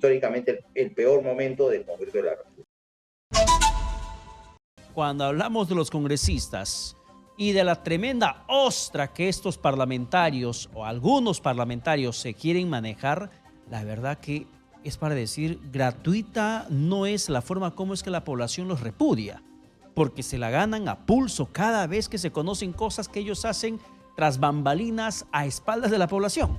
históricamente el peor momento del Congreso de la República. Cuando hablamos de los congresistas y de la tremenda ostra que estos parlamentarios o algunos parlamentarios se quieren manejar, la verdad que es para decir, gratuita no es la forma como es que la población los repudia, porque se la ganan a pulso cada vez que se conocen cosas que ellos hacen tras bambalinas a espaldas de la población.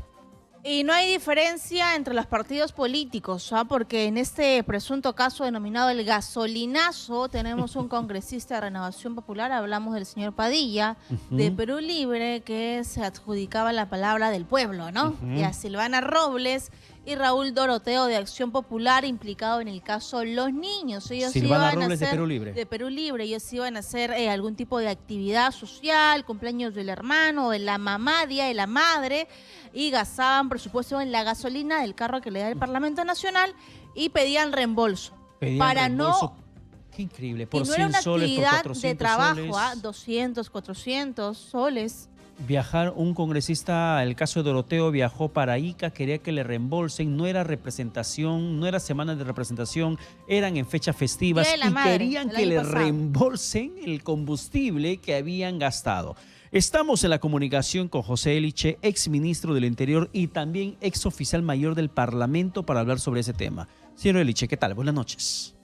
Y no hay diferencia entre los partidos políticos, porque en este presunto caso denominado el gasolinazo tenemos un congresista de Renovación Popular, hablamos del señor Padilla, de Perú Libre, que se adjudicaba la palabra del pueblo, ¿no? Y a Silvana Robles y Raúl Doroteo de Acción Popular, implicado en el caso Los Niños. Ellos Silvana iban Robles a hacer, de Perú Libre. De Perú Libre, ellos iban a hacer algún tipo de actividad social, cumpleaños del hermano, de la mamá, día de la madre, y gastaban presupuesto en la gasolina del carro que le da el Parlamento Nacional y pedían reembolso. Qué increíble, por y no 100 era una soles, por actividad 400 de trabajo, soles. 200, 400 soles. Viajar un congresista, el caso de Doroteo, viajó para Ica, quería que le reembolsen, no era representación, no era semana de representación, eran en fechas festivas y querían que le reembolsen el combustible que habían gastado. Estamos en la comunicación con José Eliche, ex ministro del Interior y también ex oficial mayor del Parlamento, para hablar sobre ese tema. Señor Eliche, ¿qué tal? Buenas noches.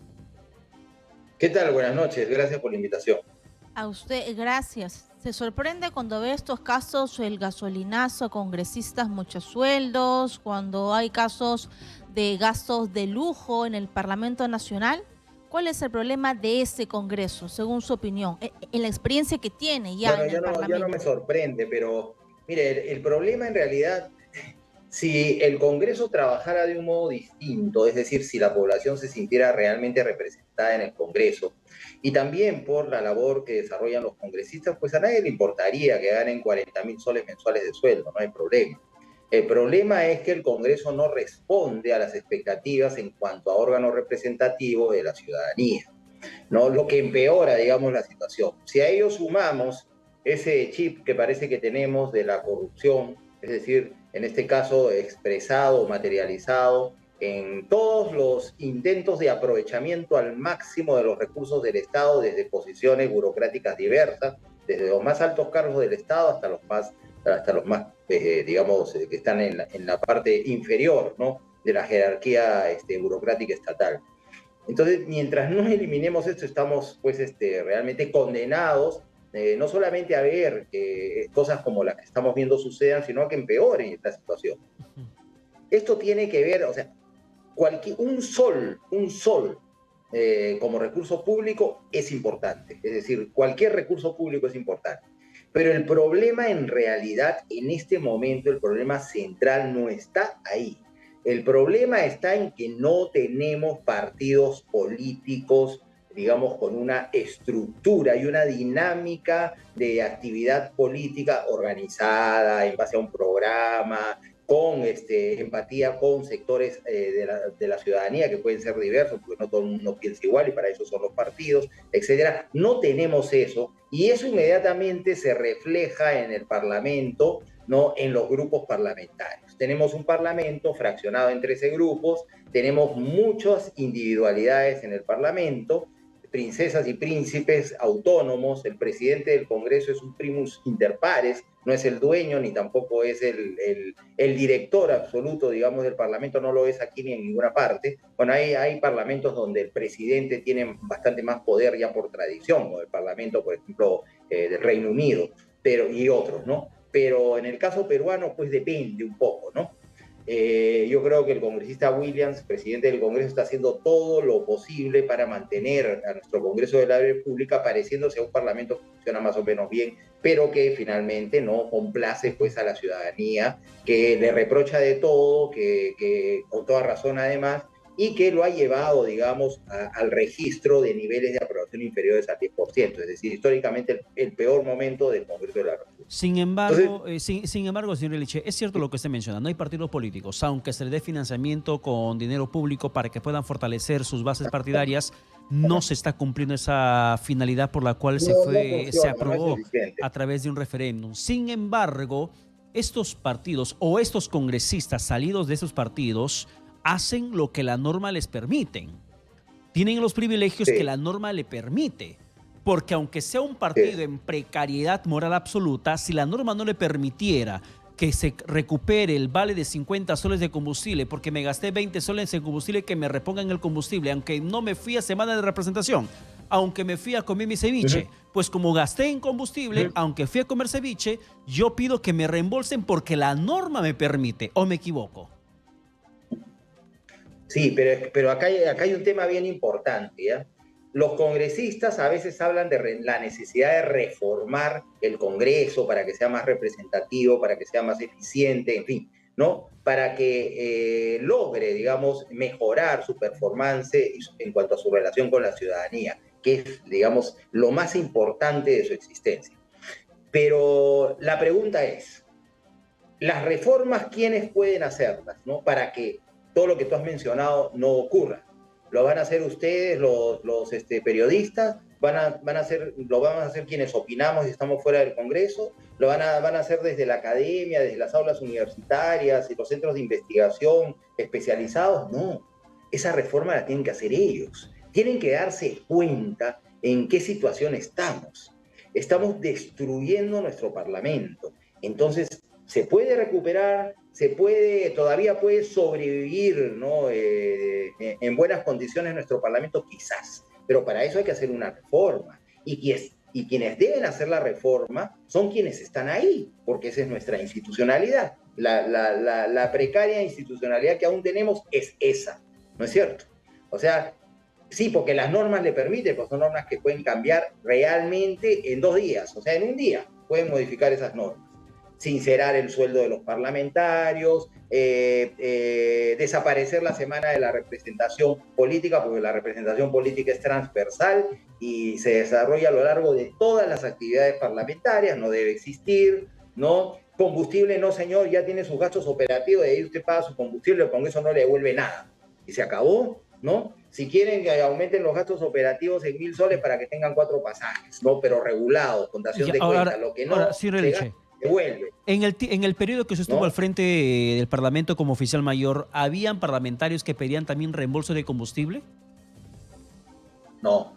¿Qué tal? Buenas noches, gracias por la invitación. A usted, gracias. ¿Se sorprende cuando ve estos casos, el gasolinazo, congresistas, muchos sueldos, cuando hay casos de gastos de lujo en el Parlamento Nacional? ¿Cuál es el problema de ese Congreso, según su opinión, en la experiencia que tiene ya en el Parlamento? Ya no me sorprende, pero mire, el problema en realidad, si el Congreso trabajara de un modo distinto, es decir, si la población se sintiera realmente representada en el Congreso, y también por la labor que desarrollan los congresistas, pues a nadie le importaría que ganen 40.000 soles mensuales de sueldo, no hay problema. El problema es que el Congreso no responde a las expectativas en cuanto a órgano representativo de la ciudadanía, ¿no? Lo que empeora, digamos, la situación. Si a ello sumamos ese chip que parece que tenemos de la corrupción, es decir, en este caso expresado, materializado, en todos los intentos de aprovechamiento al máximo de los recursos del Estado desde posiciones burocráticas diversas, desde los más altos cargos del Estado hasta los más digamos, que están en la parte inferior, ¿no?, de la jerarquía burocrática estatal. Entonces, mientras no eliminemos esto, estamos pues realmente condenados no solamente a ver que cosas como las que estamos viendo sucedan, sino a que empeoren esta situación. Esto tiene que ver, o sea, un sol como recurso público es importante, es decir, cualquier recurso público es importante, pero el problema en realidad, en este momento, el problema central no está ahí. El problema está en que no tenemos partidos políticos, digamos, con una estructura y una dinámica de actividad política organizada en base a un programa, con empatía con sectores de la ciudadanía que pueden ser diversos, porque no todo el mundo piensa igual y para eso son los partidos, etcétera. No tenemos eso y eso inmediatamente se refleja en el Parlamento, ¿no?, en los grupos parlamentarios. Tenemos un Parlamento fraccionado en 13 grupos, tenemos muchas individualidades en el Parlamento, princesas y príncipes autónomos, el presidente del Congreso es un primus inter pares, no es el dueño ni tampoco es el director absoluto, digamos, del Parlamento, no lo es aquí ni en ninguna parte. Bueno, hay parlamentos donde el presidente tiene bastante más poder ya por tradición, como el Parlamento, por ejemplo, del Reino Unido, y otros, ¿no? Pero en el caso peruano, pues depende un poco, ¿no? Yo creo que el congresista Williams, presidente del Congreso, está haciendo todo lo posible para mantener a nuestro Congreso de la República pareciéndose a un Parlamento que funciona más o menos bien, pero que finalmente no complace pues a la ciudadanía, que le reprocha de todo, que con toda razón además, y que lo ha llevado, digamos, al registro de niveles de aprobación inferiores al 10%, es decir, históricamente el peor momento del Congreso de la República. Sin embargo, señor Eliche, es cierto lo que usted menciona, no hay partidos políticos, aunque se les dé financiamiento con dinero público para que puedan fortalecer sus bases partidarias, no se está cumpliendo esa finalidad por la cual se aprobó a través de un referéndum. Sin embargo, estos partidos o estos congresistas salidos de esos partidos hacen lo que la norma les permiten. Tienen los privilegios que la norma le permite. Porque aunque sea un partido en precariedad moral absoluta, si la norma no le permitiera que se recupere el vale de 50 soles de combustible porque me gasté 20 soles en combustible, que me repongan el combustible, aunque no me fui a semana de representación, aunque me fui a comer mi ceviche, pues como gasté en combustible, aunque fui a comer ceviche, yo pido que me reembolsen porque la norma me permite, ¿o me equivoco? Sí, pero acá hay un tema bien importante, ¿ya? Los congresistas a veces hablan de la necesidad de reformar el Congreso para que sea más representativo, para que sea más eficiente, en fin, ¿no? Para que logre, digamos, mejorar su performance en cuanto a su relación con la ciudadanía, que es, digamos, lo más importante de su existencia. Pero la pregunta es, las reformas, ¿quiénes pueden hacerlas, ¿no? Para que todo lo que tú has mencionado no ocurra. ¿Lo van a hacer ustedes, los periodistas? ¿Lo van a hacer quienes opinamos y estamos fuera del Congreso? ¿Lo van a hacer desde la academia, desde las aulas universitarias y los centros de investigación especializados? No, esa reforma la tienen que hacer ellos. Tienen que darse cuenta en qué situación estamos. Estamos destruyendo nuestro Parlamento. Entonces, se puede recuperar, todavía puede sobrevivir, ¿no? En buenas condiciones nuestro Parlamento, quizás, pero para eso hay que hacer una reforma. Y quienes deben hacer la reforma son quienes están ahí, porque esa es nuestra institucionalidad. La precaria institucionalidad que aún tenemos es esa, ¿no es cierto? O sea, sí, porque las normas le permiten, pues son normas que pueden cambiar realmente en 2 días, o sea, en un día pueden modificar esas normas. Sincerar el sueldo de los parlamentarios, desaparecer la semana de la representación política, porque la representación política es transversal y se desarrolla a lo largo de todas las actividades parlamentarias, no debe existir, ¿no? Combustible, no señor, ya tiene sus gastos operativos, de ahí usted paga su combustible, con eso no le devuelve nada. Y se acabó, ¿no? Si quieren que aumenten los gastos operativos en 1.000 soles para que tengan 4 pasajes, ¿no? Pero regulados, con dación de cuenta, lo que no sí, se vuelve. En el periodo que usted estuvo al frente del Parlamento como oficial mayor, ¿habían parlamentarios que pedían también reembolso de combustible? No,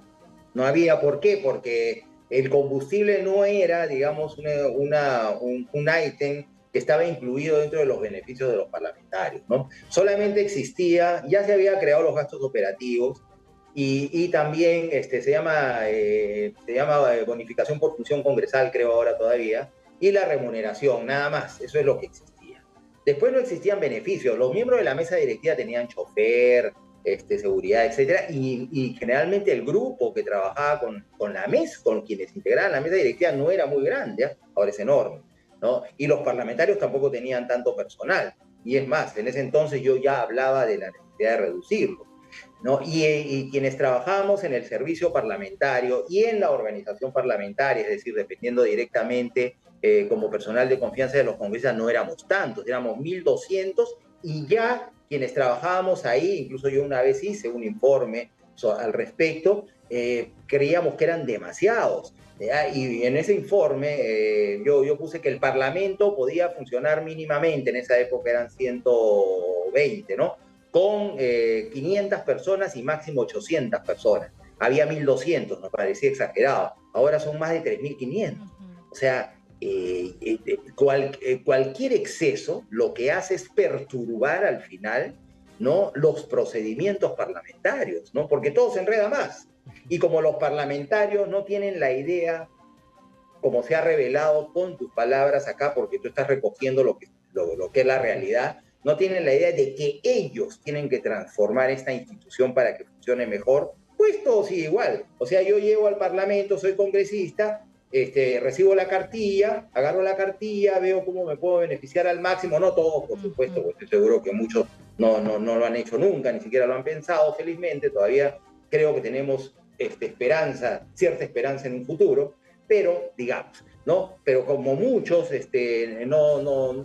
no había. ¿Por qué? Porque el combustible no era, digamos, un ítem que estaba incluido dentro de los beneficios de los parlamentarios, ¿no? Solamente existía, ya se había creado los gastos operativos y también se llama bonificación por función congresal, creo ahora todavía, y la remuneración, nada más, eso es lo que existía. Después no existían beneficios, los miembros de la mesa directiva tenían chofer, seguridad, etcétera, y generalmente el grupo que trabajaba con la mesa, con quienes integraban la mesa directiva no era muy grande, ¿eh? Ahora es enorme, ¿no? Y los parlamentarios tampoco tenían tanto personal, y es más, en ese entonces yo ya hablaba de la necesidad de reducirlo, ¿no? Y quienes trabajábamos en el servicio parlamentario y en la organización parlamentaria, es decir, dependiendo directamente como personal de confianza de los congresistas, no éramos tantos, éramos 1.200 y ya quienes trabajábamos ahí, incluso yo una vez hice un informe al respecto, creíamos que eran demasiados. Y en ese informe yo puse que el Parlamento podía funcionar mínimamente, en esa época eran 120, ¿no? Con 500 personas y máximo 800 personas. Había 1.200, nos parecía exagerado. Ahora son más de 3.500. O sea, cualquier exceso lo que hace es perturbar al final, ¿no?, los procedimientos parlamentarios, ¿no? Porque todo se enreda más. Y como los parlamentarios no tienen la idea, como se ha revelado con tus palabras acá, porque tú estás recogiendo lo que es la realidad, no tienen la idea de que ellos tienen que transformar esta institución para que funcione mejor, pues todo sigue igual. O sea, yo llego al Parlamento, soy congresista, recibo la cartilla, agarro la cartilla, veo cómo me puedo beneficiar al máximo, no todos, por supuesto, porque estoy seguro que muchos no lo han hecho nunca, ni siquiera lo han pensado, felizmente, todavía creo que tenemos cierta esperanza en un futuro, pero digamos, ¿no? Pero como muchos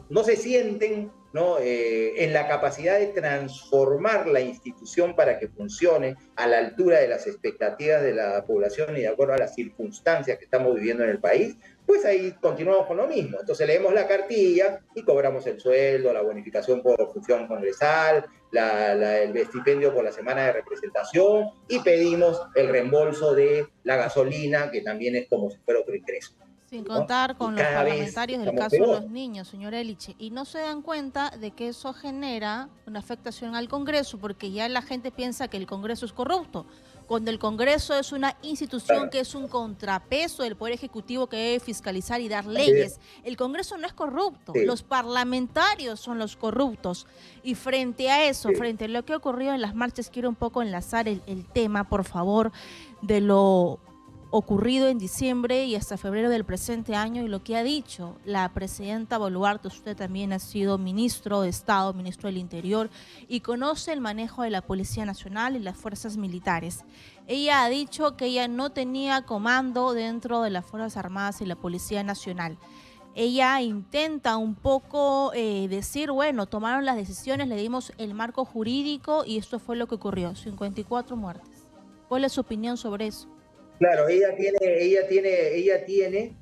no se sienten ¿no? En la capacidad de transformar la institución para que funcione a la altura de las expectativas de la población y de acuerdo a las circunstancias que estamos viviendo en el país, pues ahí continuamos con lo mismo. Entonces leemos la cartilla y cobramos el sueldo, la bonificación por función congresal, el estipendio por la semana de representación y pedimos el reembolso de la gasolina, que también es como si fuera otro ingreso. Sin contar con los parlamentarios del caso de los niños, señor Eliche. Y no se dan cuenta de que eso genera una afectación al Congreso, porque ya la gente piensa que el Congreso es corrupto, cuando el Congreso es una institución que es un contrapeso del Poder Ejecutivo que debe fiscalizar y dar leyes. El Congreso no es corrupto, los parlamentarios son los corruptos. Y frente a eso, frente a lo que ha ocurrido en las marchas, quiero un poco enlazar el tema, por favor, de lo ocurrido en diciembre y hasta febrero del presente año y lo que ha dicho la presidenta Boluarte. Usted también ha sido ministro de Estado, ministro del Interior y conoce el manejo de la Policía Nacional y las fuerzas militares. Ella ha dicho que ella no tenía comando dentro de las Fuerzas Armadas y la Policía Nacional. Ella intenta un poco decir, bueno, tomaron las decisiones, le dimos el marco jurídico y esto fue lo que ocurrió, 54 muertes. ¿Cuál es su opinión sobre eso? Claro, ella tiene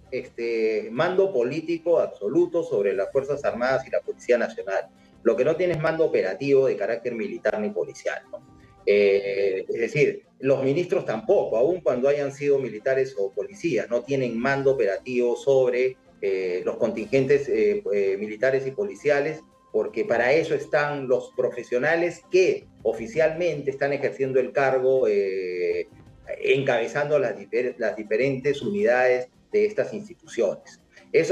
mando político absoluto sobre las Fuerzas Armadas y la Policía Nacional. Lo que no tiene es mando operativo de carácter militar ni policial, ¿no? Es decir, los ministros tampoco, aun cuando hayan sido militares o policías, no tienen mando operativo sobre los contingentes militares y policiales, porque para eso están los profesionales que oficialmente están ejerciendo el cargo encabezando las diferentes unidades de estas instituciones.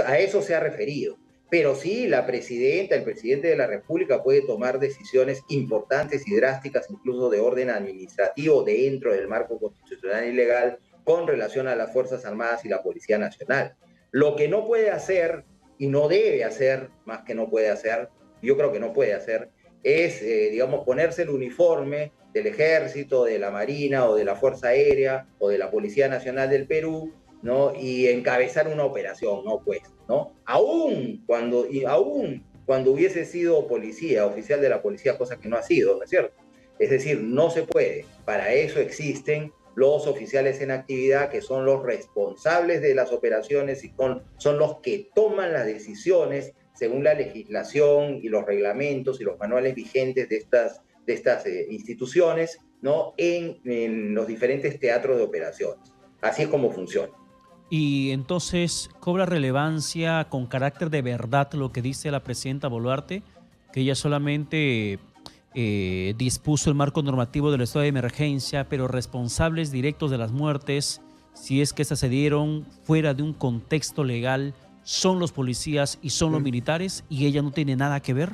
A eso se ha referido. Pero sí, la presidenta, el presidente de la República puede tomar decisiones importantes y drásticas, incluso de orden administrativo, dentro del marco constitucional y legal, con relación a las Fuerzas Armadas y la Policía Nacional. Lo que no puede hacer, y no debe hacer, más que no puede hacer, yo creo que no puede hacer, es, digamos, ponerse el uniforme del Ejército, de la Marina o de la Fuerza Aérea o de la Policía Nacional del Perú, ¿no? Y encabezar una operación, ¿no? Pues, ¿no? Aún cuando hubiese sido policía, oficial de la policía, cosa que no ha sido, ¿no es cierto? Es decir, no se puede. Para eso existen los oficiales en actividad, que son los responsables de las operaciones y son los que toman las decisiones según la legislación y los reglamentos y los manuales vigentes de estas instituciones, ¿no? En los diferentes teatros de operaciones. Así es como funciona. Y entonces cobra relevancia con carácter de verdad lo que dice la presidenta Boluarte, que ella solamente dispuso el marco normativo del estado de emergencia, pero responsables directos de las muertes, si es que estas se dieron fuera de un contexto legal, son los policías y son los militares, y ella no tiene nada que ver.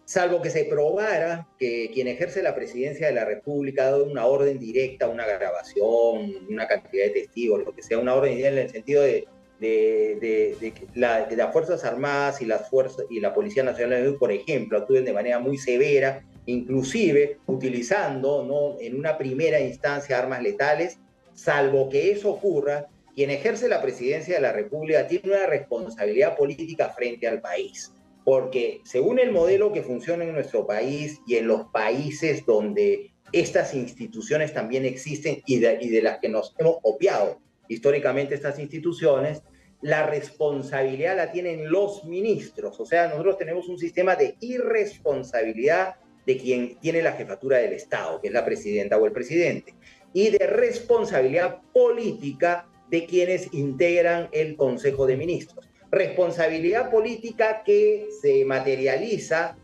Salvo que se probara que quien ejerce la presidencia de la República ha dado una orden directa, una grabación, una cantidad de testigos, lo que sea, una orden directa en el sentido de que las Fuerzas Armadas y la Policía Nacional, por ejemplo, actúen de manera muy severa, inclusive utilizando, ¿no?, en una primera instancia armas letales. Salvo que eso ocurra, quien ejerce la presidencia de la República tiene una responsabilidad política frente al país. Porque según el modelo que funciona en nuestro país y en los países donde estas instituciones también existen y de las que nos hemos copiado históricamente estas instituciones, la responsabilidad la tienen los ministros. O sea, nosotros tenemos un sistema de irresponsabilidad de quien tiene la jefatura del Estado, que es la presidenta o el presidente, y de responsabilidad política de quienes integran el Consejo de Ministros. Responsabilidad política que se materializa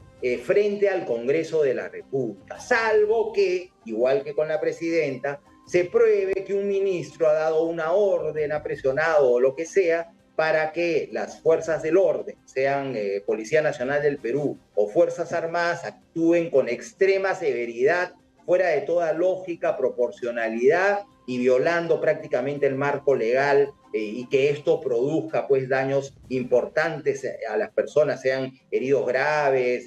frente al Congreso de la República, salvo que, igual que con la presidenta, se pruebe que un ministro ha dado una orden, ha presionado o lo que sea, para que las fuerzas del orden, sean Policía Nacional del Perú o Fuerzas Armadas, actúen con extrema severidad, fuera de toda lógica, proporcionalidad y violando prácticamente el marco legal, y que esto produzca pues daños importantes a las personas, sean heridos graves,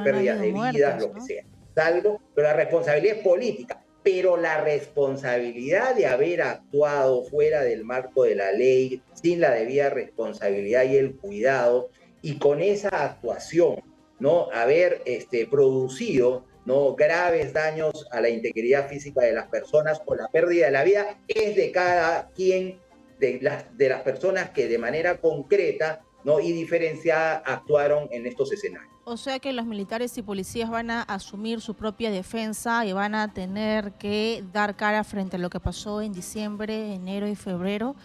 pérdidas de vidas, lo que sea. Salvo, pero la responsabilidad es política. Pero la responsabilidad de haber actuado fuera del marco de la ley, sin la debida responsabilidad y el cuidado, y con esa actuación, ¿no? Haber producido, ¿no?, graves daños a la integridad física de las personas o la pérdida de la vida, es de cada quien, de las personas que de manera concreta, ¿no?, y diferenciada actuaron en estos escenarios. O sea que los militares y policías van a asumir su propia defensa y van a tener que dar cara frente a lo que pasó en diciembre, enero y febrero.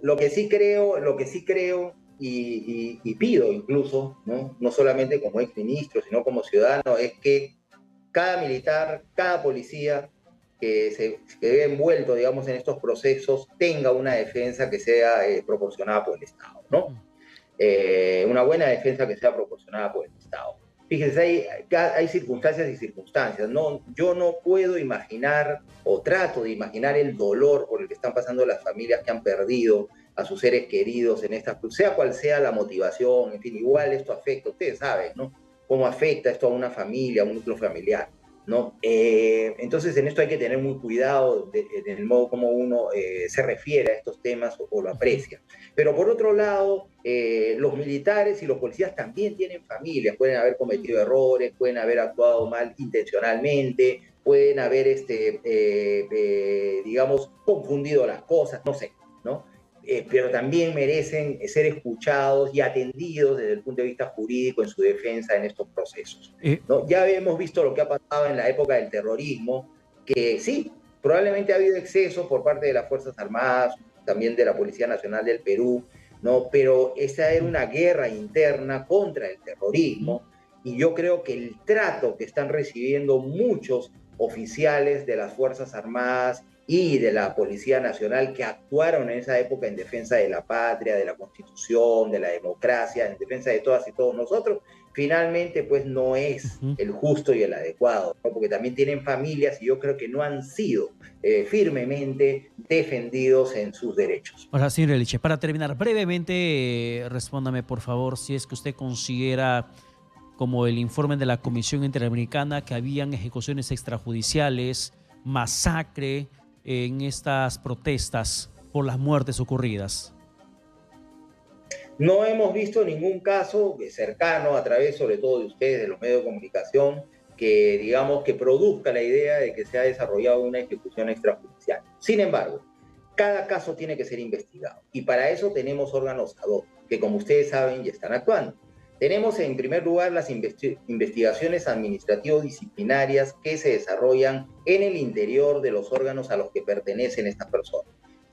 Lo que sí creo y pido incluso, ¿no?, no solamente como exministro, sino como ciudadano, es que cada militar, cada policía que ve envuelto, digamos, en estos procesos, tenga una defensa que sea proporcionada por el Estado, ¿no? Una buena defensa que sea proporcionada por el Estado. Fíjense, hay circunstancias y circunstancias, ¿no? Yo no puedo imaginar, o trato de imaginar, el dolor por el que están pasando las familias que han perdido a sus seres queridos en esta, sea cual sea la motivación, en fin, igual esto afecta, ustedes saben, ¿no?, cómo afecta esto a una familia, a un núcleo familiar, ¿no? Entonces, en esto hay que tener muy cuidado del modo como uno se refiere a estos temas o lo aprecia. Pero por otro lado, los militares y los policías también tienen familias, pueden haber cometido errores, pueden haber actuado mal intencionalmente, pueden haber, digamos, confundido las cosas, no sé, ¿no? Pero también merecen ser escuchados y atendidos desde el punto de vista jurídico en su defensa en estos procesos, ¿no? Ya hemos visto lo que ha pasado en la época del terrorismo, que sí, probablemente ha habido excesos por parte de las Fuerzas Armadas, también de la Policía Nacional del Perú, ¿no? Pero esa era una guerra interna contra el terrorismo, y yo creo que el trato que están recibiendo muchos oficiales de las Fuerzas Armadas y de la Policía Nacional que actuaron en esa época en defensa de la patria, de la Constitución, de la democracia, en defensa de todas y todos nosotros, finalmente pues no es el justo y el adecuado, ¿no? Porque también tienen familias y yo creo que no han sido firmemente defendidos en sus derechos. Ahora, señor Eliche, para terminar brevemente, respóndame por favor si es que usted considera, como el informe de la Comisión Interamericana, que habían ejecuciones extrajudiciales, masacre en estas protestas por las muertes ocurridas. No hemos visto ningún caso cercano, a través sobre todo de ustedes, de los medios de comunicación, que digamos que produzca la idea de que se ha desarrollado una ejecución extrajudicial. Sin embargo, cada caso tiene que ser investigado y para eso tenemos órganos ad hoc, que como ustedes saben ya están actuando. Tenemos en primer lugar las investigaciones administrativo-disciplinarias que se desarrollan en el interior de los órganos a los que pertenecen estas personas,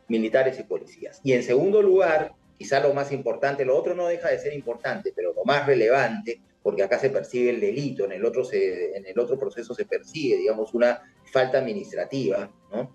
militares y policías. Y en segundo lugar, quizá lo más importante, lo otro no deja de ser importante, pero lo más relevante, porque acá se persigue el delito, en el otro proceso se persigue, digamos, una falta administrativa, ¿no?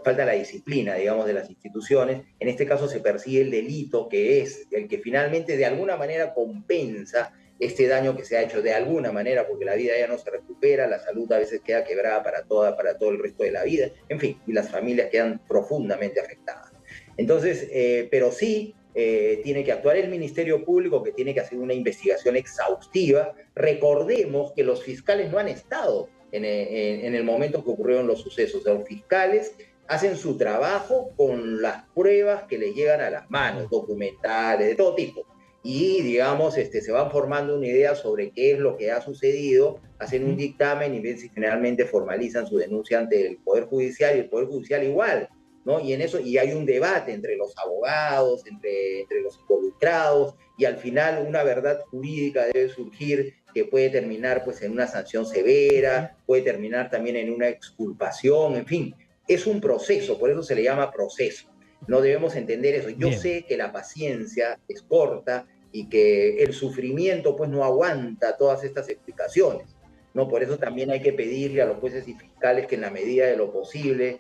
Falta la disciplina, digamos, de las instituciones. En este caso se persigue el delito, que es el que finalmente de alguna manera compensa este daño que se ha hecho de alguna manera, porque la vida ya no se recupera, la salud a veces queda quebrada para todo el resto de la vida, en fin, y las familias quedan profundamente afectadas. Entonces, pero sí tiene que actuar el Ministerio Público, que tiene que hacer una investigación exhaustiva. Recordemos que los fiscales no han estado en el momento que ocurrieron los sucesos. Los fiscales hacen su trabajo con las pruebas que les llegan a las manos, documentales, de todo tipo. Y, digamos, se van formando una idea sobre qué es lo que ha sucedido, hacen un dictamen y finalmente formalizan su denuncia ante el Poder Judicial, y el Poder Judicial igual, ¿no? Y en eso, y hay un debate entre los abogados, entre los involucrados, y al final una verdad jurídica debe surgir que puede terminar pues en una sanción severa, puede terminar también en una exculpación, en fin, es un proceso, por eso se le llama proceso. No debemos entender eso. Yo sé que la paciencia es corta y que el sufrimiento pues no aguanta todas estas explicaciones, ¿no? Por eso también hay que pedirle a los jueces y fiscales que en la medida de lo posible,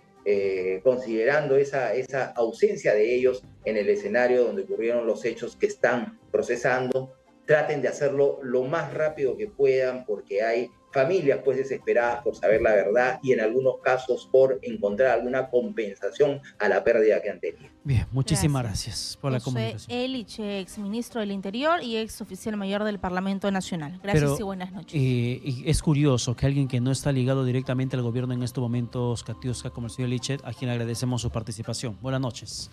considerando esa ausencia de ellos en el escenario donde ocurrieron los hechos que están procesando, traten de hacerlo lo más rápido que puedan, porque hay familias pues desesperadas por saber la verdad y en algunos casos por encontrar alguna compensación a la pérdida que han tenido. Bien, muchísimas gracias por la comunicación. Eliche, ex ministro del Interior y ex oficial mayor del Parlamento Nacional. Gracias y buenas noches. Y es curioso que alguien que no está ligado directamente al gobierno en estos momentos, Katiuska, como el señor Eliche, a quien agradecemos su participación. Buenas noches.